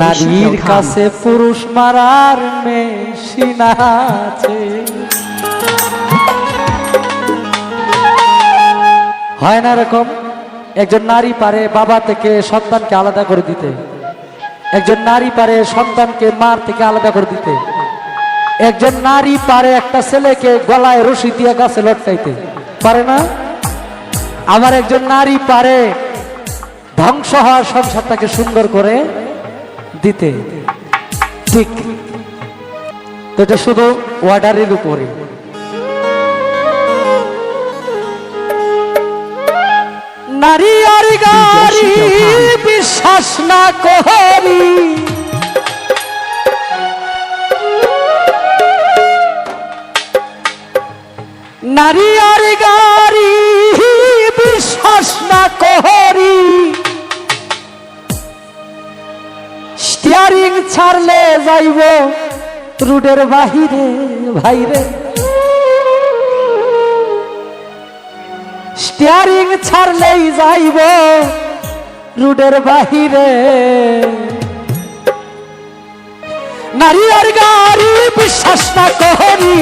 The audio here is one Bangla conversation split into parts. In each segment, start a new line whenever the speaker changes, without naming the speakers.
নারীর কাছে পুরুষ মারার মেশিন আছে। হয় না এরকম? একজন নারী পারে বাবা থেকে সন্তানকে আলাদা করে দিতে, একজন নারী পারে সন্তানকে মার থেকে আলাদা করে দিতে, একজন নারী পারে একটা ছেলেকে গলায় রশি দিয়ে গাছে লটকাইতে পারে না? আবার একজন নারী পারে ধ্বংস হওয়ার সংসারটাকে সুন্দর করে দিতে। ঠিক তো এটা শুধু ওয়ার্ডারের উপরে। নারী আর গাড়ি বিশ্বাস না করি, নারী আর গাড়ি বিশ্বাস না করি, স্টিয়ারিং ছাড়লে যাইব রুডের বাহিরে। ভাইরে স্টিয়ারিং ছাড়লেই যাইব রুডের বাহিরে। নারী আর গাড়ি বিশ্বাস না করি,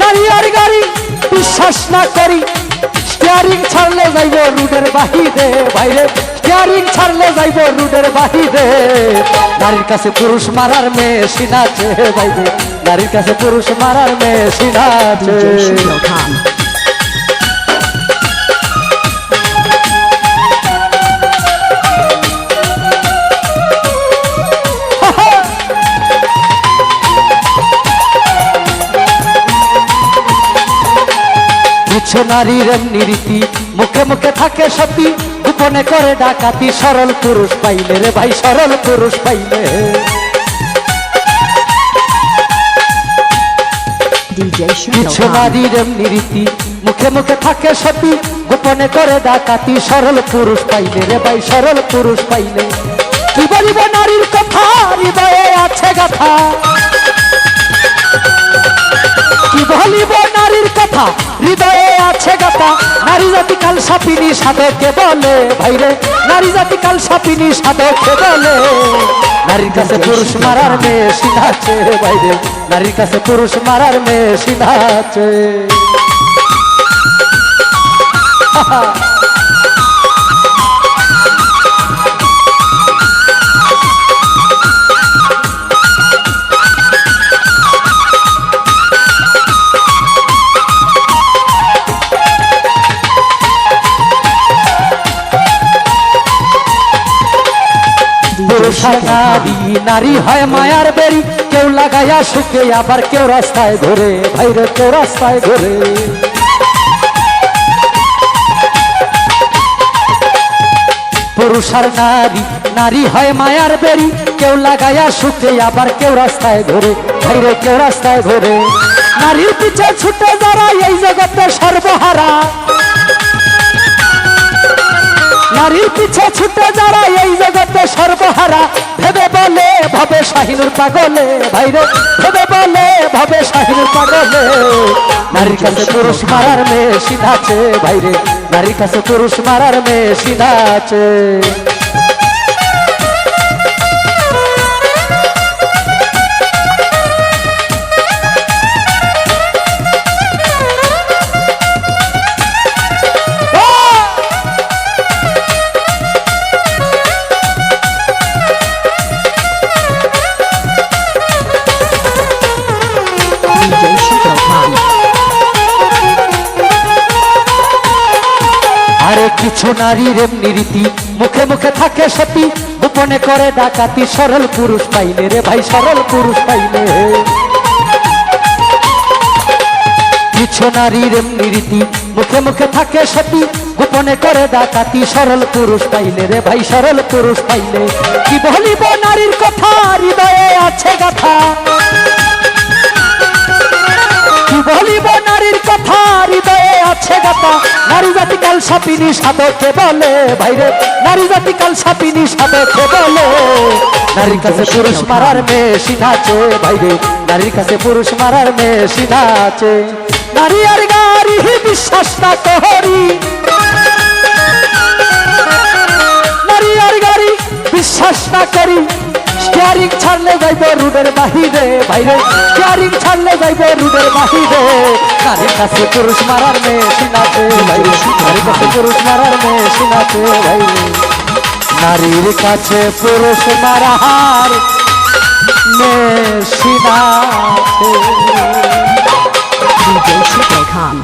নারী আর গাড়ি বিশ্বাস না করি, স্টিয়ারিং ছাড়লে যাইব রুডের বাহিরে। বাইরে স্টিয়ারিং ছাড়লে যাইব রুডের বাহিরে। নারীর কাছে পুরুষ মারার মেশিন আছে। বাইরে নারীর কাছে পুরুষ মারার মেশিন আছে। কিছু নারীর এমনি রীতি, মুখে মুখে থাকে সতী, গোপনে করে ডাকাতি। সরল পুরুষ পাইলে রে ভাই, সরল পুরুষ পাইলে। কিছু নারীর এমনি রীতি, মুখে মুখে থাকে সতী, গোপনে করে ডাকাতি। সরল পুরুষ পাইলে রে ভাই, সরল পুরুষ পাইলে। কি বলিব নারীর কথা, হৃদয়ে আছে গাথা। কি বলিব নারীর কথা, হৃদয়ে আছে গাথা। নারী জাতি কাল সাপিনী সাধকে বলে। ভাইরে নারী জাতি কাল সাপিনী সাধকে বলে। নারীর কাছে পুরুষ মারার মেশিন আছে। ভাইরে নারীর কাছে পুরুষ মারার মেশিন আছে। নারী হয় মায়ার বেরি, কেউ লাগাইয়া সুখে আবার কেউ রাস্তায় ঘুরে। ভাইরে কেউ রাস্তায় ঘুরে। পুরুষ আর নারী, নারী হয় মায়ার বেরি, কেউ লাগাইয়া সুখে আবার কেউ রাস্তায় ঘুরে। ভাইরে কেউ রাস্তায় ঘুরে। নারীর পিছে ছুটে যারা এই জগতে সর্বহারা, নারীর পিছে ছুটে যারা এই জগতে সর্বহারা। ভেবে বলে ভাবে শাহিনুর পাগলে। ভাইরে ভেবে বলে ভাবে শাহিনুর পাগলে। নারীর কাছে পুরুষ মারার মেশিন আছে। ভাইরে নারীর কাছে পুরুষ মারার মেশিন আছে। আরে কিছু নারীর এমনি রীতি, মুখে মুখে থাকে সতী, গোপনে করে ডাকাতি। সরল পুরুষ পাইলে রে ভাই, সরল পুরুষ পাইলে। কিছু নারীর এমনি রীতি, মুখে মুখে থাকে সতী, গোপনে করে ডাকাতি। সরল পুরুষ পাইলে রে ভাই, সরল পুরুষ পাইলে। কি বলিব নারীর কথা, হৃদয়ে আছে গাথা। কি বলিব নারীর কথা, হৃদয়ে আছে গাথা। নারী জাতি কাল সাপিনী সাধকে বলে। ভাইরে নারী জাতি কাল সাপিনী সাধকে বলে। নারীর কাছে পুরুষ মারার মেশিন আছে। ভাইরে নারীর কাছে পুরুষ মারার মেশিন আছে। নারী আর গাড়ি বিশ্বাস না করি, বিশ্বাস না করি স্টিয়ারিং ছাড়লে যাইব রুডের বাহিরে বাইরে স্টিয়ারিং ছাড়লে যাইব রুডের বাহিরে নারীর কাছে পুরুষ মারার মেশিন আছে বাইরে নারীর কাছে পুরুষ মারার মেশিন আছে বাইরে নারীর কাছে পুরুষ মারার মেশিন আছে।
DJ Ship.com